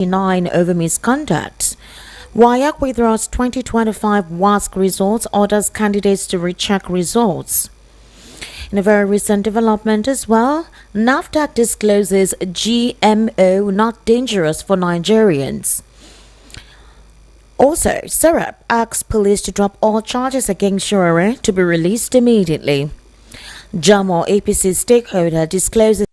over misconduct. WAEC withdraws 2025 WASC results, orders candidates to recheck results. In a very recent development as well, Nafta discloses GMO not dangerous for Nigerians. Also, Syrup asks police to drop all charges against Shurare to be released immediately. JAMU APC Stakeholder discloses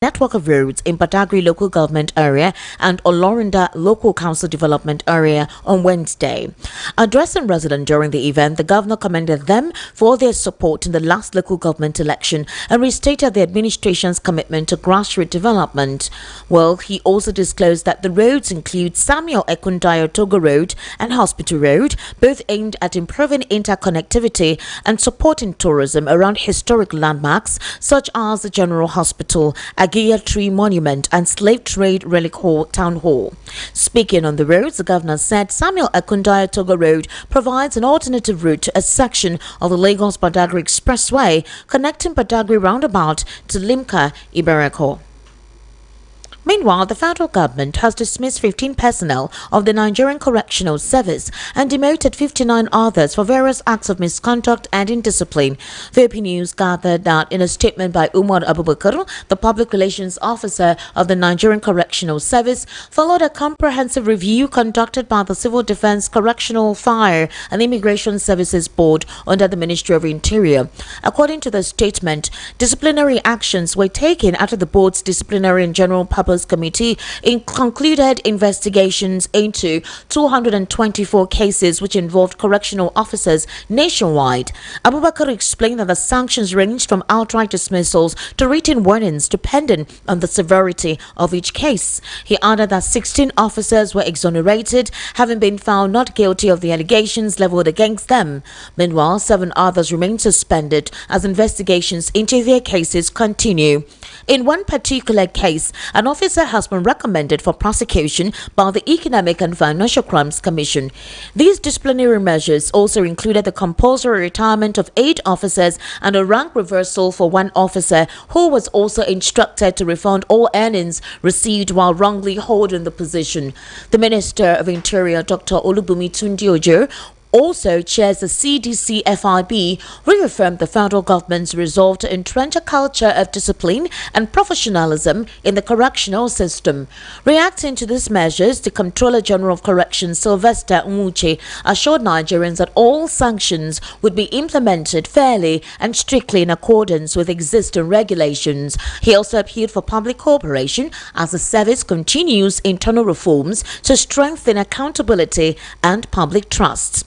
network of roads in Badagry local government area and Olorinda local council development area on Wednesday. Addressing residents during the event, the governor commended them for their support in the last local government election and restated the administration's commitment to grassroots development. Well, he also disclosed that the roads include Samuel Ekundayo Togo Road and Hospital Road, both aimed at improving interconnectivity and supporting tourism around historic landmarks such as the General Hospital, Agia Tree Monument and Slave Trade Relic Hall Town Hall. Speaking on the roads, the governor said Samuel Ekundayo Togo Road provides an alternative route to a section of the Lagos-Badagry Expressway connecting Badagry roundabout to Limca Ibereko. Meanwhile, the federal government has dismissed 15 personnel of the Nigerian Correctional Service and demoted 59 others for various acts of misconduct and indiscipline. VP News gathered that in a statement by Umar Abubakar, the public relations officer of the Nigerian Correctional Service, followed a comprehensive review conducted by the Civil Defense, Correctional, Fire and Immigration Services Board under the Ministry of Interior. According to the statement, disciplinary actions were taken after the board's Disciplinary and General Purpose Committee concluded investigations into 224 cases which involved correctional officers nationwide. Abubakar explained that the sanctions ranged from outright dismissals to written warnings depending on the severity of each case. He added that 16 officers were exonerated, having been found not guilty of the allegations leveled against them. Meanwhile, 7 others remain suspended as investigations into their cases continue. In one particular case, an officer has been recommended for prosecution by the Economic and Financial Crimes Commission. These disciplinary measures also included the compulsory retirement of 8 officers and a rank reversal for 1 officer who was also instructed to refund all earnings received while wrongly holding the position. The Minister of Interior, Dr. Olubumi Tunde-Ojo, also chairs the CDC-FIB, reaffirmed the federal government's resolve to entrench a culture of discipline and professionalism in the correctional system. Reacting to these measures, the Comptroller General of Corrections, Sylvester Nwuche, assured Nigerians that all sanctions would be implemented fairly and strictly in accordance with existing regulations. He also appealed for public cooperation as the service continues internal reforms to strengthen accountability and public trust.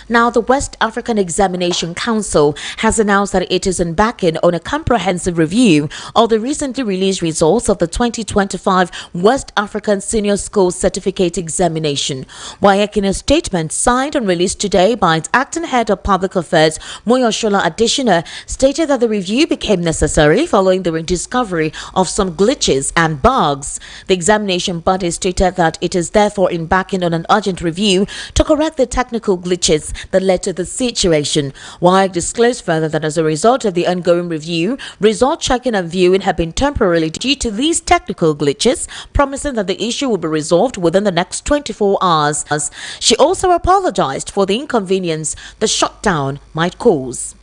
Now, the West African Examination Council has announced that it is embarking on a comprehensive review of the recently released results of the 2025 West African Senior School Certificate Examination. WAEC, in a statement signed and released today by its acting head of public affairs, Moyoshola Adeshina, stated that the review became necessary following the discovery of some glitches and bugs. The examination body stated that it is therefore embarking on an urgent review to correct the technical glitches that led to the situation. WAEC disclosed further that as a result of the ongoing review, result checking and viewing have been temporarily due to these technical glitches, promising that the issue will be resolved within the next 24 hours. She also apologized for the inconvenience the shutdown might cause.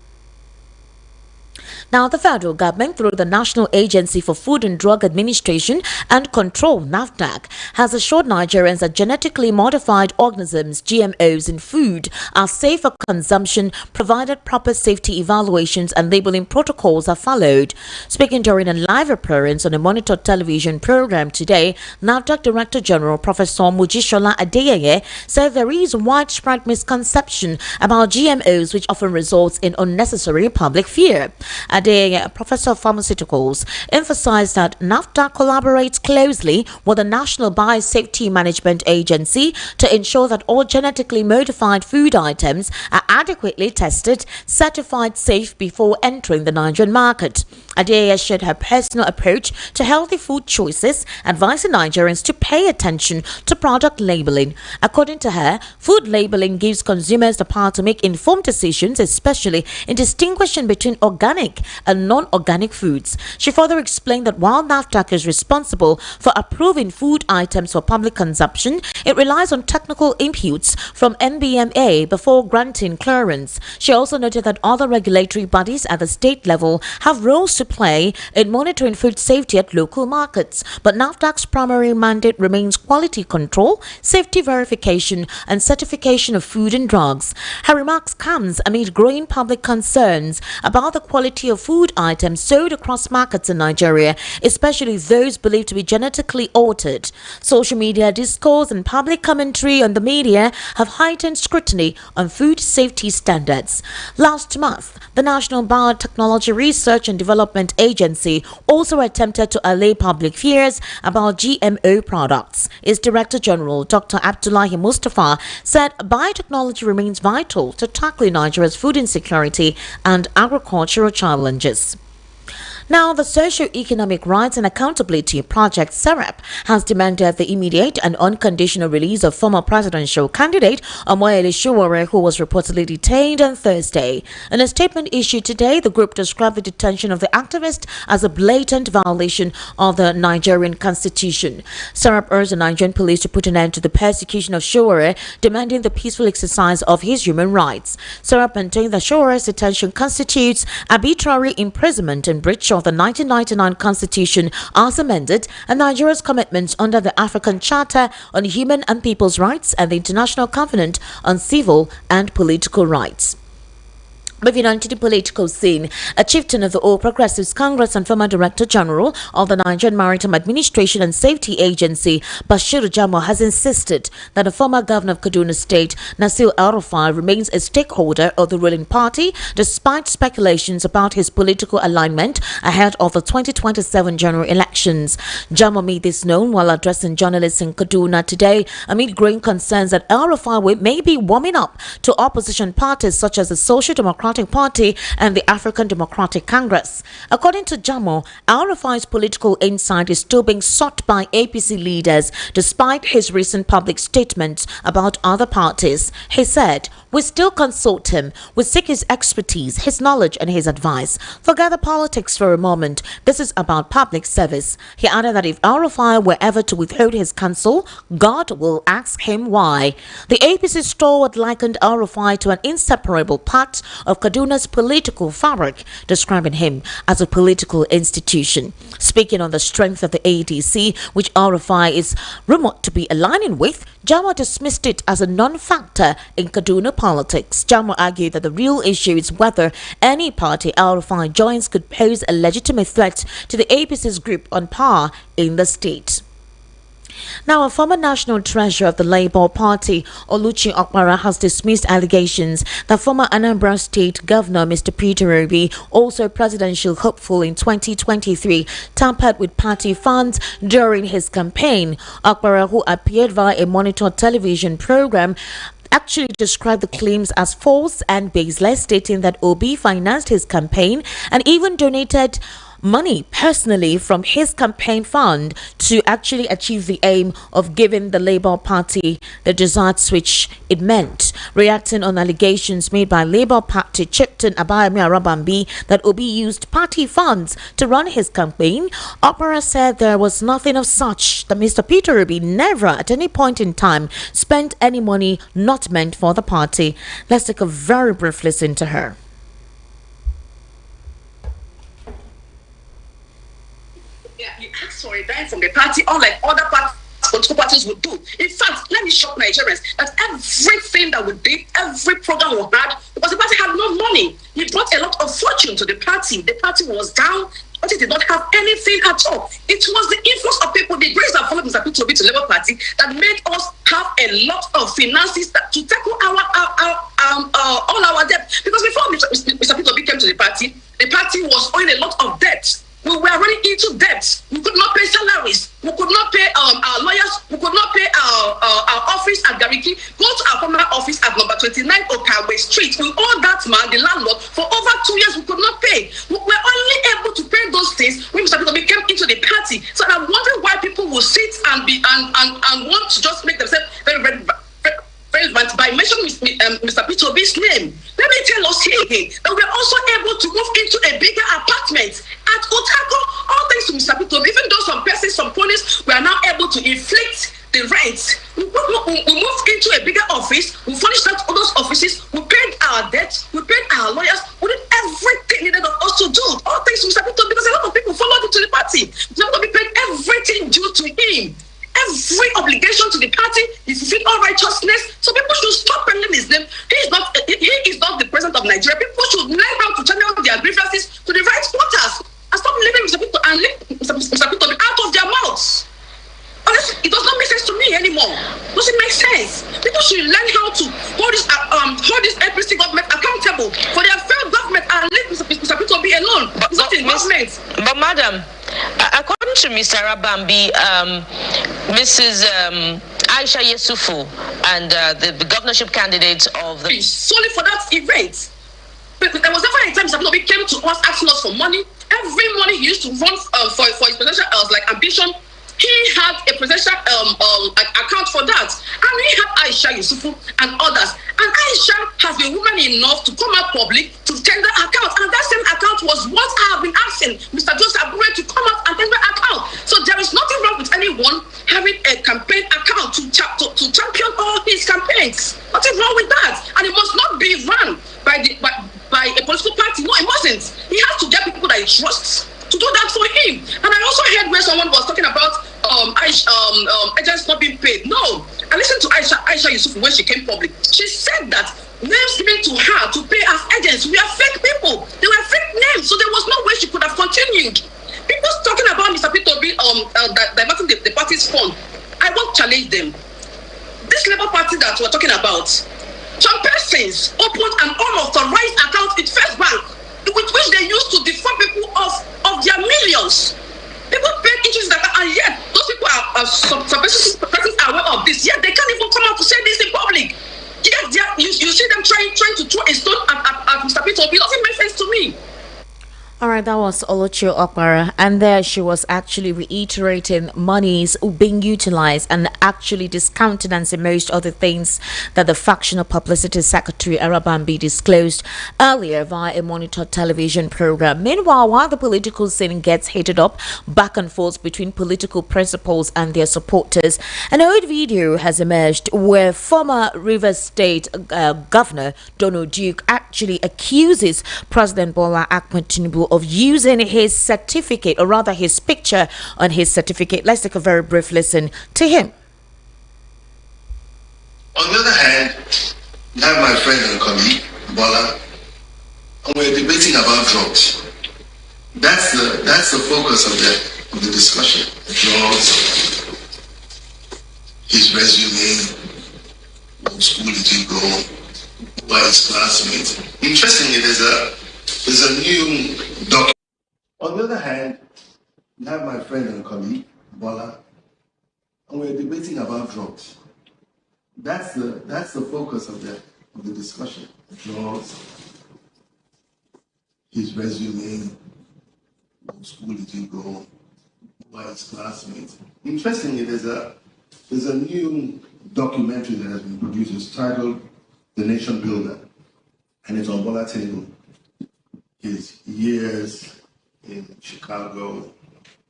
Now, the federal government, through the National Agency for Food and Drug Administration and Control, Nafta, has assured Nigerians that genetically modified organisms, GMOs, in food are safe for consumption, provided proper safety evaluations and labeling protocols are followed. Speaking during a live appearance on a monitored television program today, Nafta Director General Professor Mujishola Adeyeye said there is widespread misconception about GMOs, which often results in unnecessary public fear. Adeyeye, a professor of pharmaceuticals, emphasized that Nafta collaborates closely with the National Biosafety Management Agency to ensure that all genetically modified food items are adequately tested, certified safe before entering the Nigerian market. Adeyeye shared her personal approach to healthy food choices, advising Nigerians to pay attention to product labeling. According to her, food labeling gives consumers the power to make informed decisions, especially in distinguishing between organic and non-organic foods. She further explained that while NAFTA is responsible for approving food items for public consumption, it relies on technical inputs from NBMA before granting clearance. She also noted that other regulatory bodies at the state level have roles to play in monitoring food safety at local markets, but NAFTA's primary mandate remains quality control, safety verification, and certification of food and drugs. Her remarks comes amid growing public concerns about the quality of food items sold across markets in Nigeria, especially those believed to be genetically altered. Social media discourse and public commentary on the media have heightened scrutiny on food safety standards. Last month, the National Biotechnology Research and Development Agency also attempted to allay public fears about GMO products. Its Director General, Dr. Abdullahi Mustafa, said biotechnology remains vital to tackling Nigeria's food insecurity and agricultural challenges. Now, the Socio-Economic Rights and Accountability Project, SERAP, has demanded the immediate and unconditional release of former presidential candidate Omoyele Sowore, who was reportedly detained on Thursday. In a statement issued today, the group described the detention of the activist as a blatant violation of the Nigerian constitution. SERAP urged the Nigerian police to put an end to the persecution of Sowore, demanding the peaceful exercise of his human rights. SERAP maintained that Showore's detention constitutes arbitrary imprisonment and breach of the 1999 Constitution as amended and Nigeria's commitments under the African Charter on Human and People's Rights and the International Covenant on Civil and Political Rights. Moving on to the political scene, a chieftain of the All Progressives Congress and former Director General of the Nigerian Maritime Administration and Safety Agency, Bashir JAMU, has insisted that the former governor of Kaduna State, Nasir El-Rufai, remains a stakeholder of the ruling party despite speculations about his political alignment ahead of the 2027 general elections. JAMU made this known while addressing journalists in Kaduna today amid growing concerns that El-Rufai may be warming up to opposition parties such as the Social Democratic Party and the African Democratic Congress. According to JAMU, El-Rufai's political insight is still being sought by APC leaders despite his recent public statements about other parties. He said, "We still consult him. We seek his expertise, his knowledge and his advice. Forget the politics for a moment. This is about public service." He added that if El-Rufai were ever to withhold his counsel, God will ask him why. The APC stalwart likened El-Rufai to an inseparable part of Kaduna's political fabric, describing him as a political institution. Speaking on the strength of the ADC, which El-Rufai is rumored to be aligning with, JAMU dismissed it as a non-factor in Kaduna politics. JAMU argued that the real issue is whether any party El-Rufai joins could pose a legitimate threat to the APC's grip on power in the state. Now, a former national treasurer of the Labour Party, Oluchi Okpara, has dismissed allegations that former Anambra State Governor Mr. Peter Obi, also presidential hopeful in 2023, tampered with party funds during his campaign. Okpara, who appeared via a monitored television program, actually described the claims as false and baseless, stating that Obi financed his campaign and even donated money personally from his campaign fund to actually achieve the aim of giving the Labour Party the desired switch it meant. Reacting on allegations made by Labour Party Chieftain Abayemi Arabambi that Obi used party funds to run his campaign, Opera said there was nothing of such, that Mr. Peter Obi never at any point in time spent any money not meant for the party. Let's take a very brief listen to her. Peter asked for a dime from the party, unlike other political parties would do. In fact, let me shock Nigerians that everything that we did, every program we had, because the party had no money, he brought a lot of fortune to the party. The party was down. But it did not have anything at all. It was the influx of people, the grace that followed Mr. Peter Obi to Labour Party, that made us have a lot of finances to tackle all our debt. Because before Mr. Peter Obi came to the party was owing a lot of debt. We were running into debt. We could not pay salaries. We could not pay our lawyers. We could not pay our office at Gariki. Go to our former office at number 29 Okawe Street. We owed that man, the landlord, for over 2 years. We could not pay. We were only able to pay those things when Mr. Peter came into the party. So I'm wondering why people will sit and want to just make themselves very relevant by mentioning Mr. Peter Obi's name. Let me tell us here again that we are also able to move into a bigger apartment at Otako, all thanks to Mr. Peter Obi. Even though some persons, some police, we are now able to inflict the rent. We moved into a bigger office. We furnished out all those offices. We paid our debt. We paid our lawyers. We did everything needed of us to do. All thanks to Mr. Peter Obi, because a lot of people followed him to the party. Mr. Peter Obi paid everything due to him. Every obligation to the party, he fulfilled all righteousness. So people should stop pending his name. He is not the president of Nigeria. People should learn how to channel their grievances to the right quarters and stop leaving Mr. Peter and leave Mr. Peter out of their mouths. Honestly, it does not make sense to me anymore. Does it make sense? People should learn how to hold this APC government accountable for their failed government and leave Mr. Peter be alone. It's not investment. But madam, according to Mr. Rabambi, Mrs. Aisha Yesufu and the governorship candidates of the... Solely for that event. But there was never a time Mr. Peter came to us asking us for money. Every money he used to run for his presidential ambition, he had a presidential account for that. And we had Aisha Yusufu and others. And Aisha has been woman enough to come out public to tender account. And that same account was what I have been asking Mr. Joseph Abure to come out and tender account. So there is nothing wrong with anyone having a campaign account to champion all his campaigns. Nothing wrong with that. And it must not be run by a political party. No, it mustn't. He has to get people that he trusts to do that for him. And I also heard where someone was talking about agents not being paid. No. I listened to Aisha Yusuf when she came public. She said that names given to her to pay as agents were fake people. They were fake names, so there was no way she could have continued. People talking about Mr. Peter Obi diverting the party's fund. I won't challenge them. This Labour Party that we're talking about, some persons opened an unauthorized account with First Bank, with which they used to defraud people of their millions. People paid interest and yet those people are some persons are aware of this. Yet they can't even come out to say this in public. Yet you see them trying to throw a stone at Mr. Peter. It doesn't make sense to me. All right, that was Oluchi Okpara, and there she was actually reiterating monies being utilized and actually discounted and most other things that the factional publicity secretary Arabambi disclosed earlier via a Monitor television program. Meanwhile, while the political scene gets heated up back and forth between political principals and their supporters, an old video has emerged where former Rivers State Governor Donald Duke actually accuses President Bola Ahmed Tinubu of using his certificate, or rather his picture on his certificate. Let's take a very brief listen to him. On the other hand, you have my friend and colleague, Bola, and we're debating about drugs. That's the focus of the discussion. Drugs, his resume, what school did he go, by his classmates. Interestingly, there's a new document. On the other hand, you have my friend and colleague, Bola, and we're debating about drugs. That's the focus of the discussion. Drugs, his resume, what school did he go, by his classmates. Interestingly, there's a new documentary that has been produced. It's titled The Nation Builder, and it's on Bola Tinubu. His years in Chicago,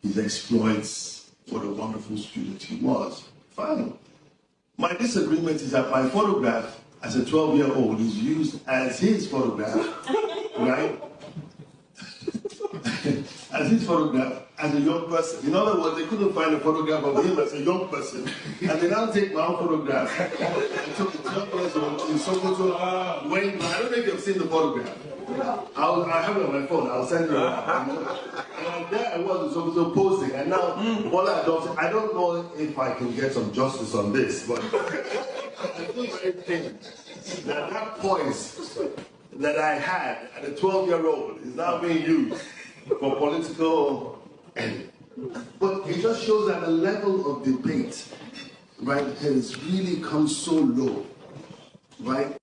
his exploits, what a wonderful student he was. Fine. My disagreement is that my photograph as a 12-year-old is used as his photograph, right? As as his photograph as a young person. In other words, they couldn't find a photograph of him as a young person. And they now take my own photograph. And took the 12 years old in Sokoto. I don't know if you've seen the photograph. I have it on my phone. I'll send you. And there I was in Sokoto posing. And now, Bola Adoption, I don't know if I can get some justice on this, but I feel very pained that that poise that I had at a 12-year-old is now being used for political end. But it just shows that the level of debate, right, has really come so low, right?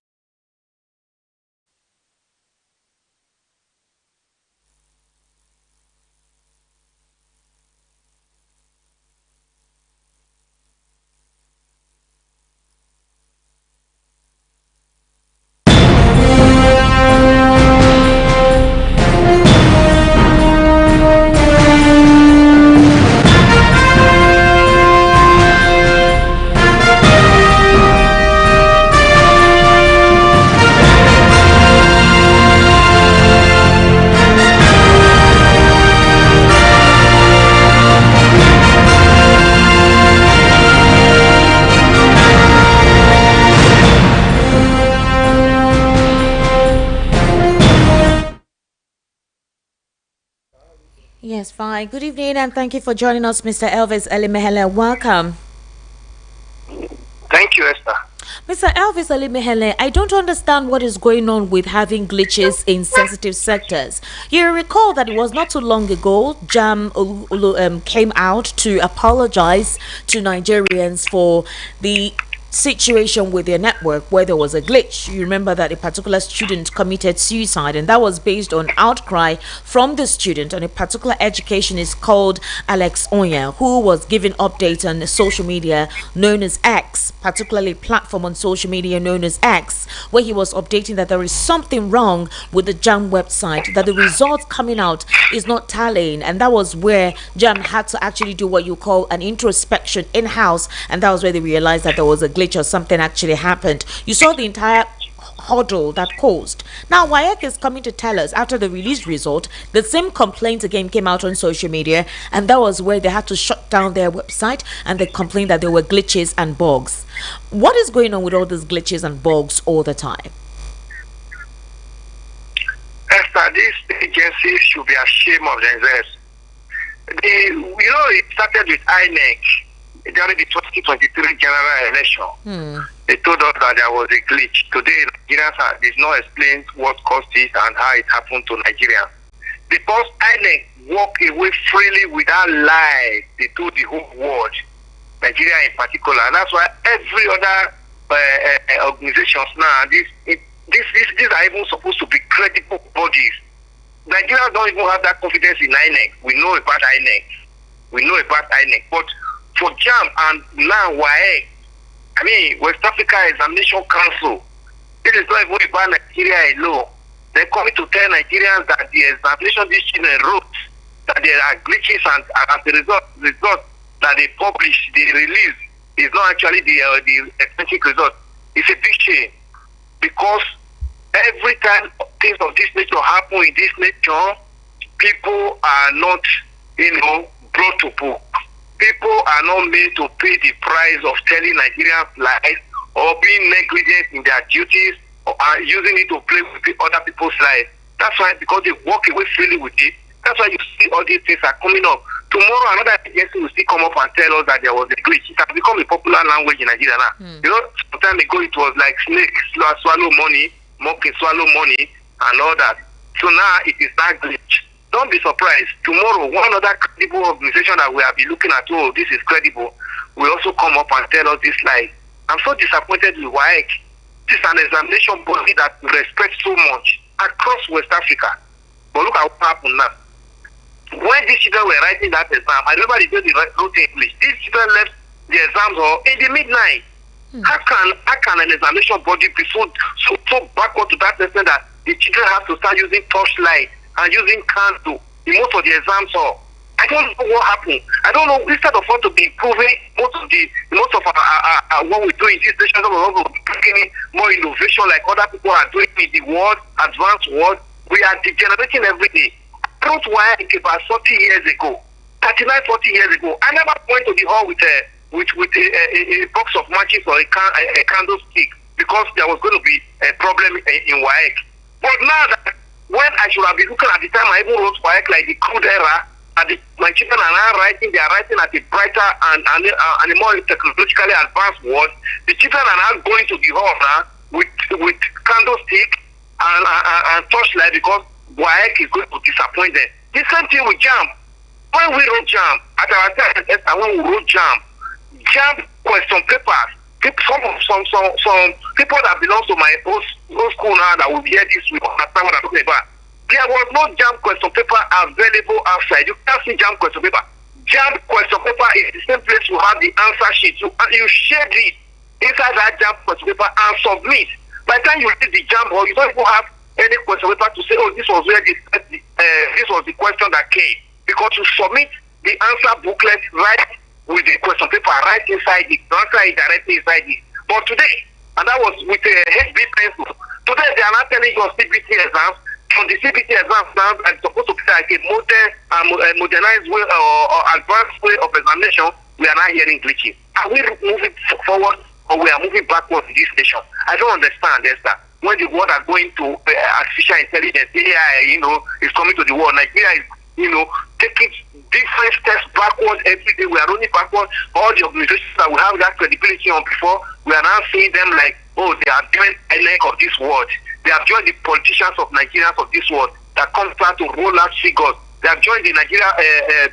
Yes, fine. Good evening and thank you for joining us, Mr. Elvis Elimehele. Welcome. Thank you, Esther. Mr. Elvis Elimehele, I don't understand what is going on with having glitches in sensitive sectors. You recall that it was not too long ago, JAMU came out to apologize to Nigerians for the situation with their network where there was a glitch. You remember that a particular student committed suicide, and that was based on outcry from the student on a particular educationist called Alex Onya, who was giving updates on social media known as X, particularly platform on social media known as X, where he was updating that there is something wrong with the JAM website, that the results coming out is not tallying, and that was where JAM had to actually do what you call an introspection in-house, and that was where they realized that there was a glitch or something actually happened. You saw the entire huddle that caused. Now WAEC is coming to tell us after the release result, the same complaint again came out on social media, and that was where they had to shut down their website, and they complained that there were glitches and bugs. What is going on with all these glitches and bugs all the time? Esther, these agencies should be ashamed of themselves. It started with INEC during the 2023 general election. They told us that there was a glitch. Today, Nigerians did not explain what caused it and how it happened to Nigerians. Because INEC walked away freely without lies, they told the whole world, Nigeria in particular. And that's why every other organizations now, these are even supposed to be credible bodies. Nigerians don't even have that confidence in INEC. We know about INEC. But for JAM and now WAEC, West Africa Examination Council, this is not even about Nigeria alone. They're coming to tell Nigerians that the examination these children wrote, that there are glitches, and as a result that they publish, the release is not actually the authentic result. It's a big shame, because every time things of this nature happen in this nature, people are not, brought to book. People are not made to pay the price of telling Nigerians lies or being negligent in their duties or using it to play with other people's lives. That's why, because they walk away freely with it, that's why you see all these things are coming up. Tomorrow, another agency will still come up and tell us that there was a glitch. It has become a popular language in Nigeria now. Some time ago it was like snake swallow money, monkey swallow money, and all that. So now it is that glitch. Don't be surprised. Tomorrow, one other credible organization that we have been looking at, oh, this is credible, will also come up and tell us this lie. I'm so disappointed with WAEC. This is an examination body that we respect so much across West Africa. But look at what happened now. When these children were writing that exam, I remember they wrote English. These children left the exams in the midnight. How can an examination body be so backward to that extent that the children have to start using torchlight and using candle in most of the exams? I don't know what happened. I don't know. Instead of want to be improving most of what we do in this nation, we want to be bringing more innovation like other people are doing in the world, advanced world. We are degenerating every day. wrote WAEC about 40 years ago, 39, 40 years ago. I never went to the hall with a box of matches or a candlestick because there was going to be a problem in WAEC. But now that when I should have been looking at the time, I even wrote WAEC like the crude era, and my children are now writing, they are writing at a brighter and a more technologically advanced world. The children are now going to the hall now with candlestick and torchlight because WAEC is going to disappoint them. The same thing with JAM. When we wrote JAM, at our time, when we wrote JAM question papers, some people that belong to my old school now that will hear this will understand what I'm talking about. There was no JAM question paper available outside. You can't see JAM question paper. JAM question paper is the same place you have the answer sheet. You share it inside that JAM question paper and submit. By the time you read the JAM hall, you don't even have any question paper to say, oh, this was where this was the question that came. Because you submit the answer booklet right with the question paper right inside it. The answer is directly inside it. But today, and that was with a HB pencil, today they are not telling you on CBT exams. On the CBT exams now, it's supposed to be like a modernized way or advanced way of examination. We are not hearing glitches. Are we moving forward or we are moving backwards in this nation? I don't understand, Esther. When the world are going to artificial intelligence, AI, is coming to the world. Nigeria is, taking different steps backwards every day. We are running backwards. All the organizations that we have that credibility on before, we are now seeing them like, oh, they are doing a leg of this world. They have joined the politicians of Nigerians of this world that comes out to roll out figures. They have joined the Nigeria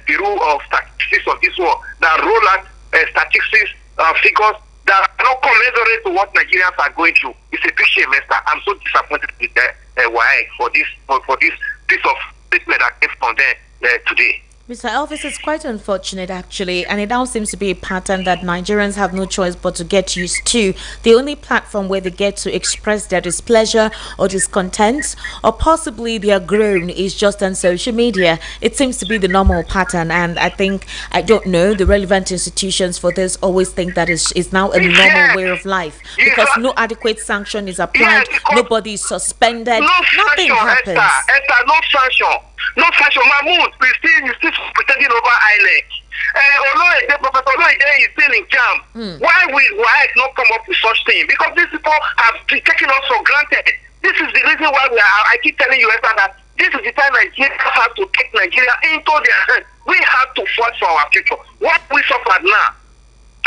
Bureau of Statistics of this world that roll out statistics figures that are not commensurate to what Nigerians are going through. It's a big shame, Esther. I'm so disappointed with WAEC for this piece of statement that came from there today. Mr. Elvis, it's quite unfortunate actually, and it now seems to be a pattern that Nigerians have no choice but to get used to. The only platform where they get to express their displeasure or discontent, or possibly their groan, is just on social media. It seems to be the normal pattern, and I don't know, the relevant institutions for this always think that is now a normal way of life because no adequate sanction is applied, nobody is suspended, nothing happens. Esther, no sanction. No sanction. Mahmoud, he's still pretending over INEC. Professor Oloide is still in JAM. Why will WAEC not come up with such thing? Because these people have been taking us for granted. This is the reason why I keep telling you, Esther, that this is the time Nigeria have to take Nigeria into their hands. We have to fight for our future. What we suffered now,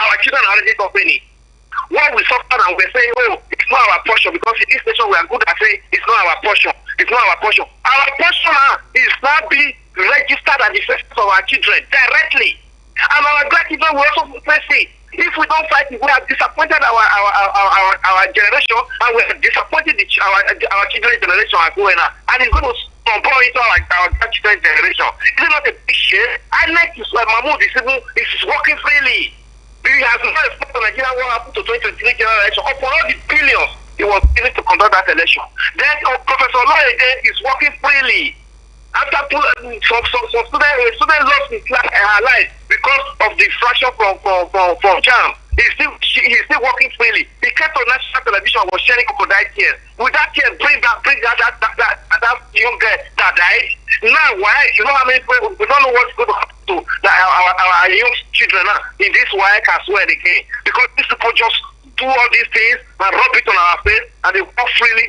our children are already suffering it. What we suffered and we're saying, well, it's not our portion, because in this nation we are good at saying it's not our portion. It's not our portion. Our portion is not being registered at the faces of our children directly. And our grandchildren will also face it. If we don't fight it, we have disappointed our generation, and we have disappointed our children's generation as well now. And it's going to snowball into our grandchildren's generation. Is it not a big shame? I like this. Mahmoud is working freely. He has not expected Nigeria what happened to 2023 general election. Upon all the billions he was given to conduct that election. Then Professor Oloide is working freely. After some student lost his life because of the fraction from JAM. He's still working freely. He came to national television and was sharing crocodile tears. With that tear, bring that young girl that died. Now, why? You know how many people, we don't know what's going to happen to our young children now in this WAEC as well again. Because these people just do all these things and rub it on our face, and they walk freely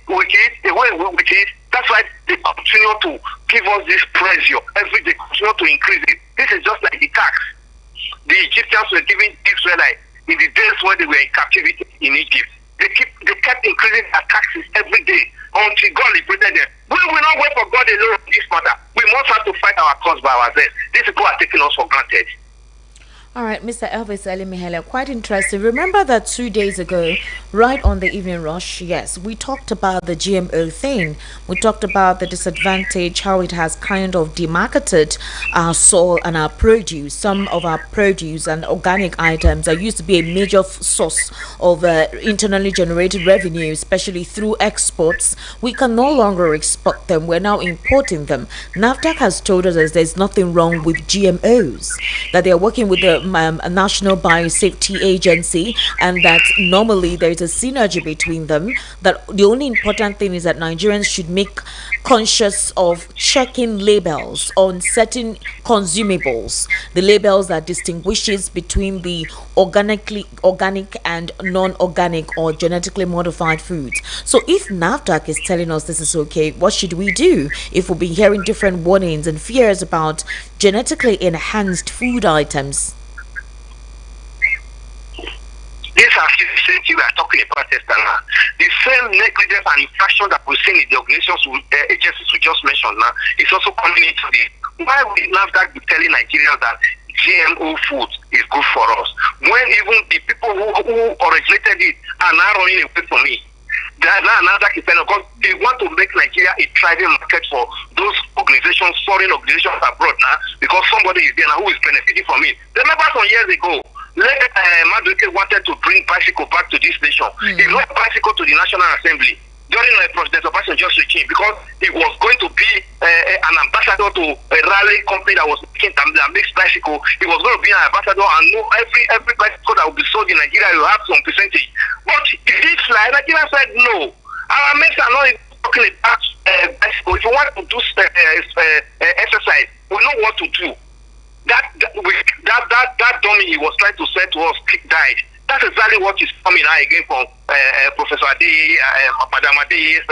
with it, they went with it. That's why they continue to give us this pressure every day, continue to increase it. This is just like the tax the Egyptians were giving Israelites in the days when they were in captivity in Egypt. They kept increasing their taxes every day until God liberated them. We will not wait for God alone in this matter. We must have to fight our cause by ourselves. These people are taking us for granted. All right, Mr. Elvis Elimihele, quite interesting. Remember that 2 days ago, right on the evening rush, yes, we talked about the GMO thing. We talked about the disadvantage, how it has kind of demarketed our soil and our produce. Some of our produce and organic items that used to be a major source of internally generated revenue, especially through exports. We can no longer export them. We're now importing them. Nafta has told us there's nothing wrong with GMOs, that they're working with the National Biosafety Agency, and that normally there is a synergy between them. That the only important thing is that Nigerians should make conscious of checking labels on certain consumables, the labels that distinguishes between the organic and non-organic or genetically modified foods. So if NAFTA is telling us this is okay, what should we do if we've been hearing different warnings and fears about genetically enhanced food items? This is the same thing we are talking about, Esther. The same negligence and infraction that we've seen in the organizations, agencies we just mentioned now, is also coming into this. Why would NAFTA be telling Nigerians that GMO food is good for us, when even the people who originated it are now running away from it? They are now NAFTA is telling us because they want to make Nigeria a thriving market for those organizations, foreign organizations abroad now, because somebody is there now who is benefiting from it. Remember some years ago, Madueke wanted to bring bicycle back to this nation. He brought bicycle to the National Assembly during President Obasanjo's regime because he was going to be an ambassador to a rally company that was making that makes bicycle. He was going to be an ambassador and know every bicycle that will be sold in Nigeria will have some percentage. But this slide, Nigeria said no. Our mates are not talking about bicycle. If you want to do exercise, we know what to do. That dummy he was trying to say to us died. That's exactly what is coming out again from Professor Ade, Madam Ade's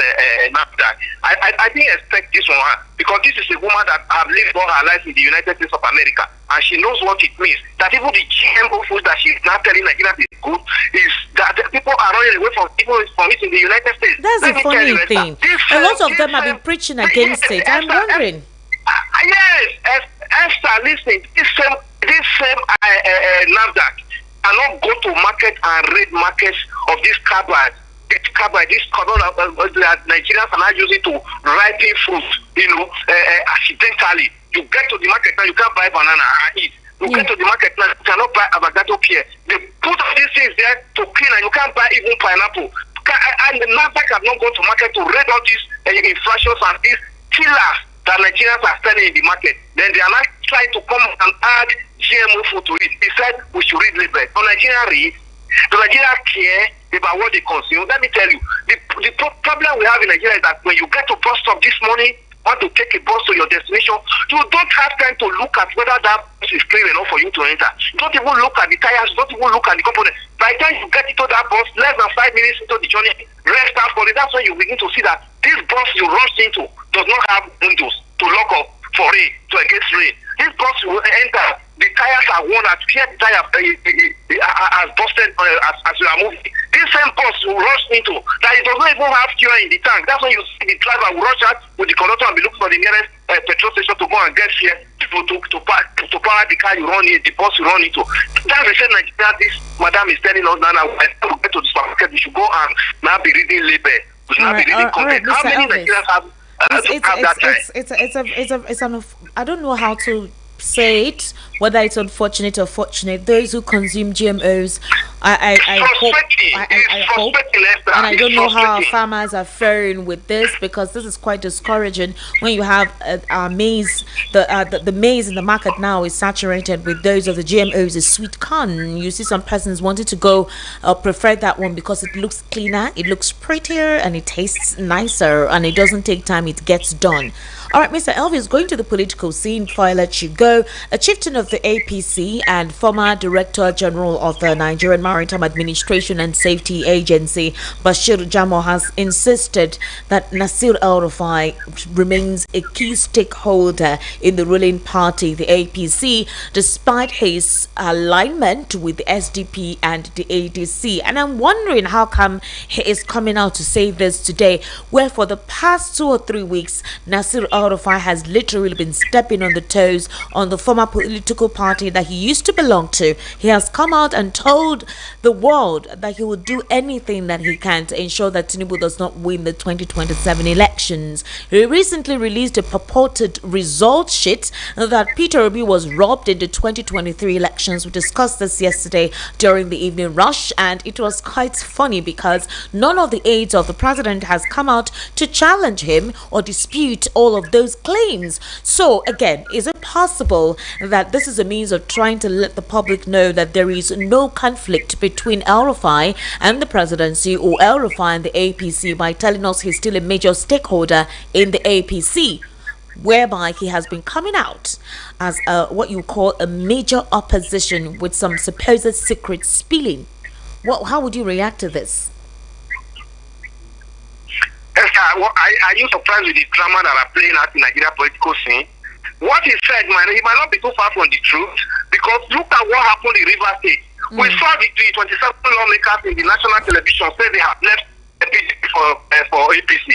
Nafta. I didn't expect this from her because this is a woman that has lived all her life in the United States of America, and she knows what it means. That even the GMO food that she's now telling Nigerians is good, is that people are running away from it in the United States. That's the funny thing. A lot of them have been preaching against it. I'm wondering. Yes, Esther, listen, this same NAFDAC cannot go to market and raid markets of this carbide. This carbon that Nigerians are not using to ripen fruit, accidentally. You get to the market now, you can't buy banana and eat. You get to the market now, you cannot buy avocado pear. They put all these things there to clean, and you can't buy even pineapple. And the NAFDAC have not gone to market to raid all these infractions and these killers that Nigerians are selling in the market. Then they are not trying to come and add GMO food to it. They said we should read label. So Nigeria reads. The Nigeria care about what they consume. Let me tell you, the problem we have in Nigeria is that when you get to bus stop this morning, want to take a bus to your destination, you don't have time to look at whether that bus is clean enough for you to enter. You don't even look at the tires, you don't even look at the components. By the time you get into that bus, less than 5 minutes into the journey, rest out for it. That's when you begin to see that this bus you rush into does not have windows to lock up for rain, to against rain. This bus will enter, the tires are worn out, here the tire has busted as you are moving. This same bus will rush into that it does not even have fuel in the tank. That's when you see the driver will rush out with the conductor and be looking for the nearest petrol station to go and get fuel to power the car you run in, the bus you run into. That's the same Nigeria this madam is telling us now. When we get to the supermarket, we should go and now be reading label. We should now be reading content. How many Nigerians have that time? I don't know how to say it, whether it's unfortunate or fortunate. Those who consume GMOs, I hope, and I don't know how our farmers are faring with this, because this is quite discouraging when you have our maize, the maize in the market now is saturated with those of the GMOs, is sweet corn. You see some persons wanting to go prefer that one because it looks cleaner, it looks prettier, and it tastes nicer, and it doesn't take time, it gets done. All right, Mr. Elvis, going to the political scene before I let you go. A chieftain of the APC and former Director General of the Nigerian Maritime Administration and Safety Agency, Bashir JAMU, has insisted that Nasir El-Rufai remains a key stakeholder in the ruling party, the APC, despite his alignment with the SDP and the ADC. And I'm wondering how come he is coming out to say this today, where for the past 2 or 3 weeks, Nasir El-Rufai has literally been stepping on the toes on the former political party that he used to belong to. He has come out and told the world that he will do anything that he can to ensure that Tinubu does not win the 2027 elections. He recently released a purported result sheet that Peter Obi was robbed in the 2023 elections. We discussed this yesterday during the evening rush, and it was quite funny because none of the aides of the president has come out to challenge him or dispute all of of those claims. So again, is it possible that this is a means of trying to let the public know that there is no conflict between El-Rufai and the presidency, or El-Rufai and the APC, by telling us he's still a major stakeholder in the APC, whereby he has been coming out as what you call a major opposition with some supposed secret spilling? How would you react to this? Are you surprised with the drama that are playing out in Nigeria political scene? What he said, man, he might not be too far from the truth, because look at what happened in Rivers State. We saw the 27 lawmakers in the national television say they have left APC for APC.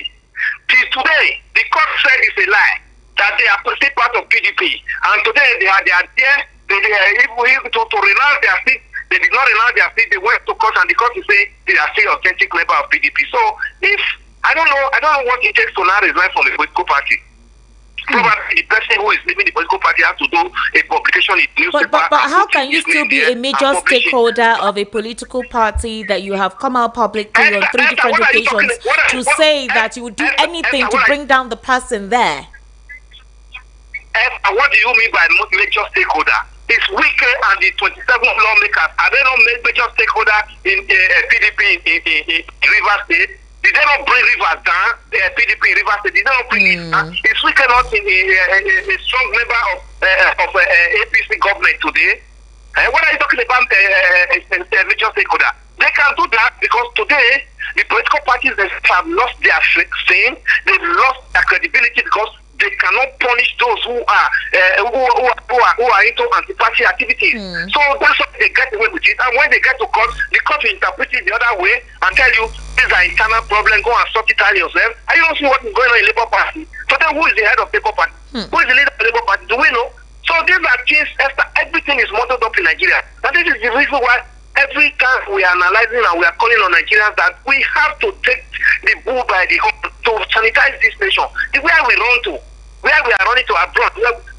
Till today, the court said it's a lie, that they are still part of PDP. And today they are there, to renounce their seat. They did not renounce their seat. They went to court, and the court is saying they are still authentic member of PDP. So if I don't know what it takes to now resign from the political party. Probably the person who is leaving the political party has to do a publication in the newspaper. But how can you still be a major stakeholder of a political party that you have come out publicly on 3 different occasions to say that you would do anything to bring down the person there? What do you mean by major stakeholder? It's Wike and the 27 lawmakers. Are they not major stakeholder in PDP in Rivers State? Did they not bring Rivers down? PDP in Rivers State, did they not bring it down? Is Wike not a strong member of APC government today? What are you talking about major stakeholder? They can do that because today the political parties have lost their fame, they've lost their credibility because they cannot punish those who are into anti-party activities. So that's why they get away with it. And when they get to court, the court will interpret it the other way and tell you these are internal problems. Go and sort it out yourself. And you don't see what is going on in Labour Party. So then, who is the head of Labour Party? Who is the leader of Labour Party? Do we know? So these are things. Everything is muddled up in Nigeria, and this is the reason why every time we are analyzing and we are calling on Nigerians that we have to take the bull by the horn to sanitize this nation. Where we run to, where we are running to abroad.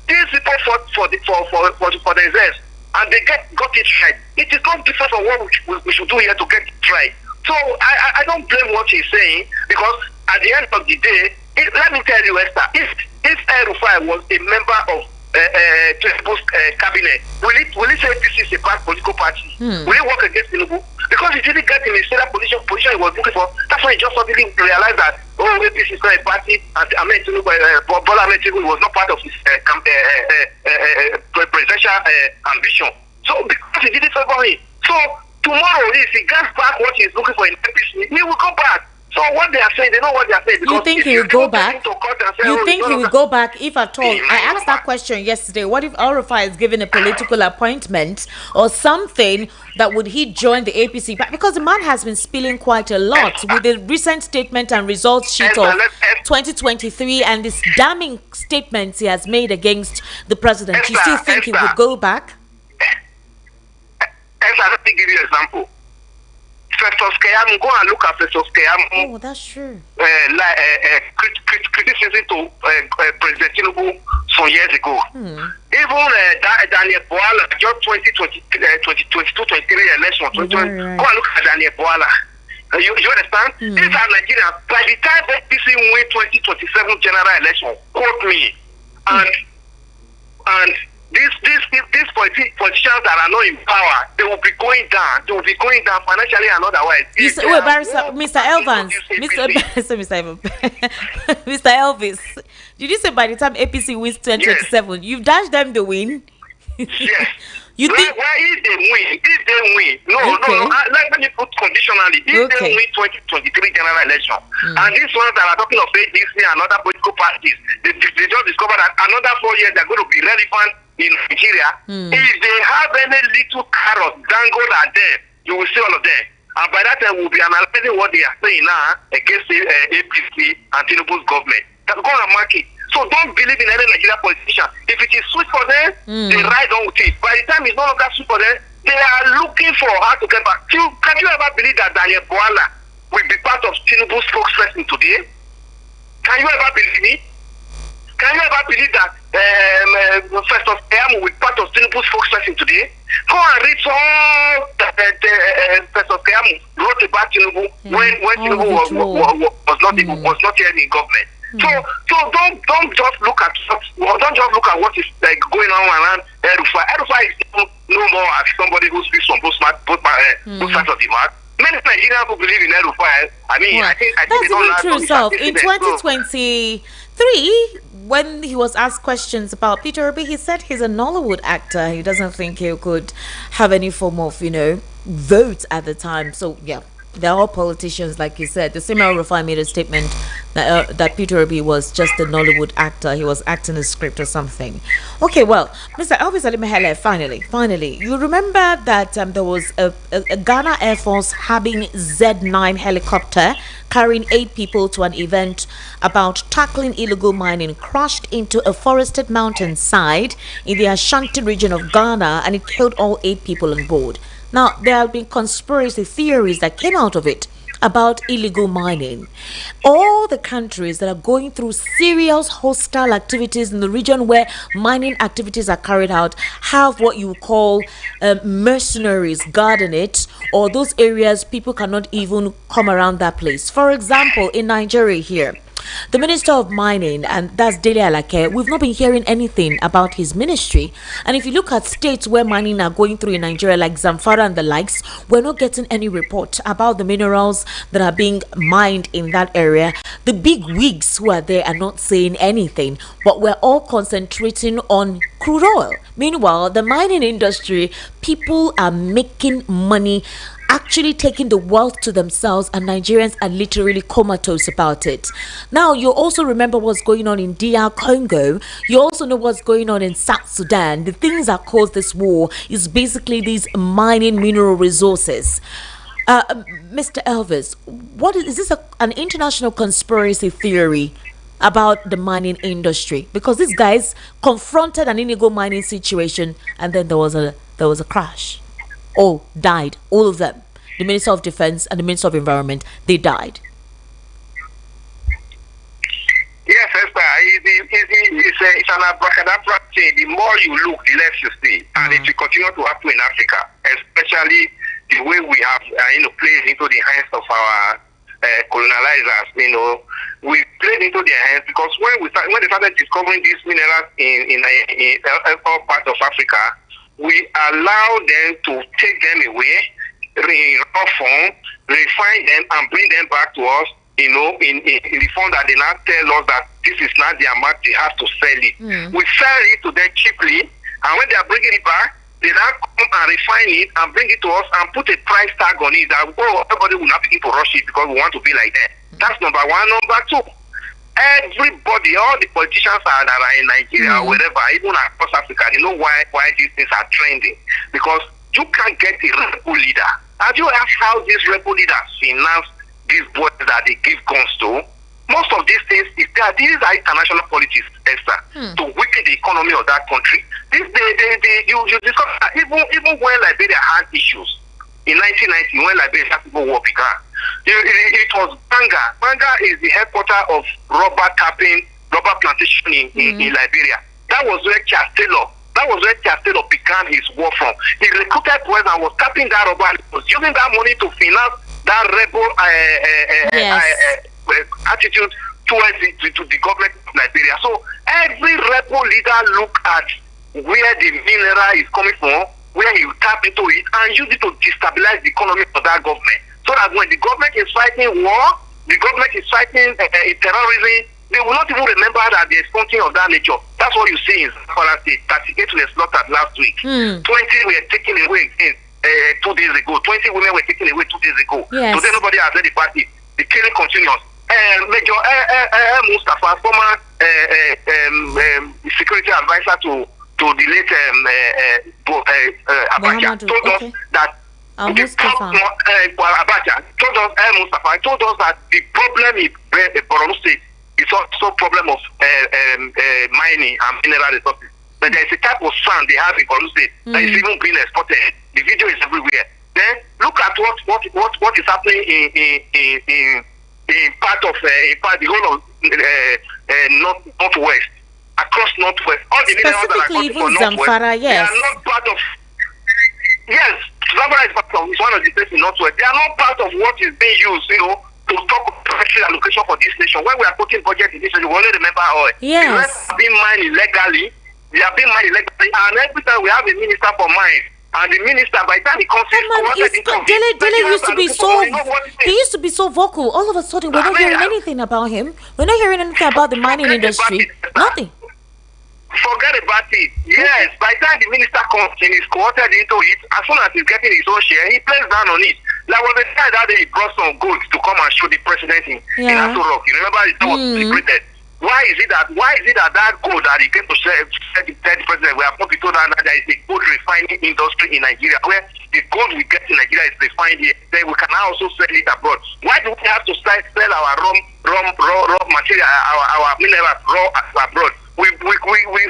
These people fought for themselves, and they got it right. It is not different from what we should do here to get it right. So I don't blame what he's saying, because at the end of the day, let me tell you, Esther, if El-Rufai was a member of Tinubu's cabinet, will it say APC is a bad political party? Will it work against Tinubu? Because he didn't get in the same position he was looking for. That's why he just suddenly realized that APC is not a party, and Tinubu, Bola Tinubu was not part of his presidential ambition. So because he didn't favor him. So tomorrow, if he gets back what he's looking for in APC, he will come back. So what they are saying, they know what they are saying. You think he will go back? You think he will go back, if at all? I asked that question yesterday. What if El-Rufai is given a political appointment or something, that would he join the APC back? Because the man has been spilling quite a lot with the recent statement and results sheet of 2023 and this damning statements he has made against the president. You still think he would go back? Let me give you an example. Festus Keyamo, go and look at Festus Keyamo. Oh, that's true. Criticism to President Tinubu some years ago. Even Daniel Boala, just 2022-23 election, go and look at Daniel Boala. You understand? These are Nigerians. By the time APC win 2027 general election, quote me, and these politicians that are not in power, they will be going down. They will be going down financially and otherwise. Mr. Elvans, Mr. Elvis, did you say by the time APC wins 2027, you've dashed them the win? Yes. You think? Why if they win? No. Let me put conditionally. If they win 2023 general election, and these ones that are talking of APC and other political parties, they just discovered that another 4 years they're going to be relevant in Nigeria. If they have any little carrot dangled at them, you will see all of them. And by that time, we'll be analyzing what they are saying now against the APC and Tinubu's government. That's going to mark it. So don't believe in any Nigerian politician. If it is sweet for them, they ride on with it. By the time it's no longer sweet for them, they are looking for how to get back. Can you ever believe that Daniel Boala will be part of Tinubu's spokesperson today? Can you ever believe it? Can you ever believe that Festus Keyamo will be part of Tinubu's spokesperson today? Go and read all that Festus Keyamo wrote about Tinubu when Tinubu was not yet in government. So don't just look at what is like going on around El-Rufai. El-Rufai is no more as somebody who speaks from both sides of the mouth. Many Nigerians who believe in El-Rufai, I think that's they don't even true. So in 2023, when he was asked questions about Peter Obi, he said he's a Nollywood actor. He doesn't think he could have any form of, vote at the time. So yeah, they're all politicians, like you said. The same El-Rufai made a statement that Peter Obi was just a Nollywood actor. He was acting a script or something. Okay, well, Mr. Elvis Alimehele, finally, you remember that there was a Ghana Air Force having Z9 helicopter carrying 8 people to an event about tackling illegal mining crashed into a forested mountainside in the Ashanti region of Ghana, and it killed all 8 people on board. Now, there have been conspiracy theories that came out of it about illegal mining. All the countries that are going through serious hostile activities in the region where mining activities are carried out have what you call mercenaries guarding it, or those areas people cannot even come around that place. For example, in Nigeria here, the Minister of Mining, and that's Dele Alake, we've not been hearing anything about his ministry. And if you look at states where mining are going through in Nigeria, like Zamfara and the likes, we're not getting any report about the minerals that are being mined in that area. The big wigs who are there are not saying anything, but we're all concentrating on crude oil. Meanwhile, the mining industry, people are making money, actually taking the wealth to themselves, and Nigerians are literally comatose about it. Now, you also remember what's going on in DR Congo. You also know what's going on in South Sudan. The things that caused this war is basically these mining mineral resources. Mr. Elvis, what is this an international conspiracy theory about the mining industry? Because these guys confronted an illegal mining situation, and then there was a crash. All died, all of them. The Minister of Defense and the Minister of Environment, they died. Yes, Esther, it's an abracadabra thing. The more you look, the less you see. And it will continue to happen in Africa, especially the way we have played into the hands of our colonizers. We played into their hands because when they started discovering these minerals in all parts of Africa, we allow them to take them away in raw form, refine them, and bring them back to us, in the form that they now tell us that this is not their amount, they have to sell it. We sell it to them cheaply, and when they are bringing it back, they now come and refine it and bring it to us and put a price tag on it that, everybody will not begin to rush it because we want to be like that. That's number one. Number two, everybody, all the politicians that are in Nigeria or wherever, even across Africa, they know why these things are trending. Because you can't get a rebel leader. Have you asked how these rebel leaders finance these boys that they give guns to? Most of these things, these are international politics, Esther, to weaken the economy of that country. You discover that even when Liberia had issues in 1990, when Liberia Civil War began, it was Banga. Banga is the headquarters of rubber plantation in Liberia. That was where Chieftain began his war from. He recruited boys and was tapping that rubber and was using that money to finance that rebel attitude towards the government of Liberia. So every rebel leader look at where the mineral is coming from, where he will tap into it and use it to destabilize the economy of that government. So that when the government is fighting war, the government is fighting terrorism, they will not even remember that there is something of that nature. That's what you see in Zamfara State. 38 were slaughtered last week. 20 were taken away 2 days ago. 20 women were taken away 2 days ago. Yes. Today nobody has said the party. The killing continues. Major Mustafa, former security advisor to the late Abacha, told us that Abacha told us that the problem in Borno State is also problem of mining and mineral resources. But there is a type of sand they have in Borno State that is even being exported. The video is everywhere. Then look at what is happening in part of the whole of northwest, across northwest. All the minerals that are coming from Zamfara, northwest, they are not part of. Yes, Zamfara is one of the places in northwest. They are not part of what is being used, to to talk preferential allocation for this nation. When we are putting budget in this nation, we only remember oil. Yes. The rest have been mined illegally. They have been mined illegally, and every time we have a minister for mines. And the minister, by the time he comes in, Dele used to be so. He used to be so vocal. All of a sudden, we're not hearing anything about him. We're not hearing anything about the mining industry. Nothing. Forget about it. Yes, by the time the minister comes in, he's quartered into it. As soon as he's getting his own share, he plays down on it. Like when the time that day he brought some goods to come and show the president in Aso Rock. You remember it was celebrated. Why is it that that gold that he came to tell the president, we have not been told that there is a gold refining industry in Nigeria where the gold we get in Nigeria is refined here, then we can now also sell it abroad. Why do we have to sell our raw material, our minerals raw abroad? We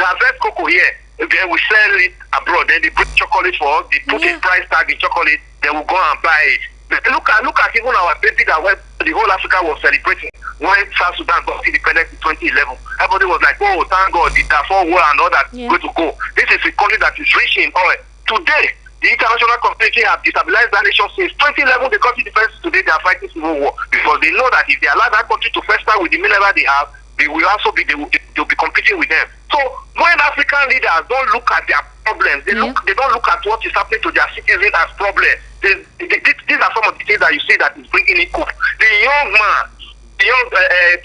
harvest cocoa here, then we sell it abroad, then they bring chocolate for us, they put a price tag in chocolate, then we go and buy it. Look at even our baby that went, the whole Africa was celebrating when South Sudan got independence in 2011. Everybody was like, oh, thank God, the Darfur war and all that going to go. This is a country that is rich in oil. Today, the international community have destabilized that nation since 2011. The country defense today, they are fighting civil war because they know that if they allow that country to fester with the mineral they have, they will also be they'll be competing with them. So when African leaders don't look at their problems, they don't look at what is happening to their citizens as problems. These are some of the things that you see that is bringing it up. The young man, the young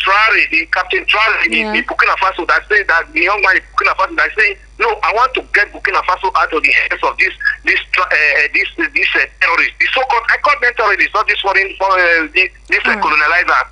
Traore, the Captain Traore in Burkina Faso that say that the young man in Burkina Faso that say, no, I want to get Burkina Faso out of the hands of these terrorists. The so-called, I call them terrorists, not this foreign, this colonizers.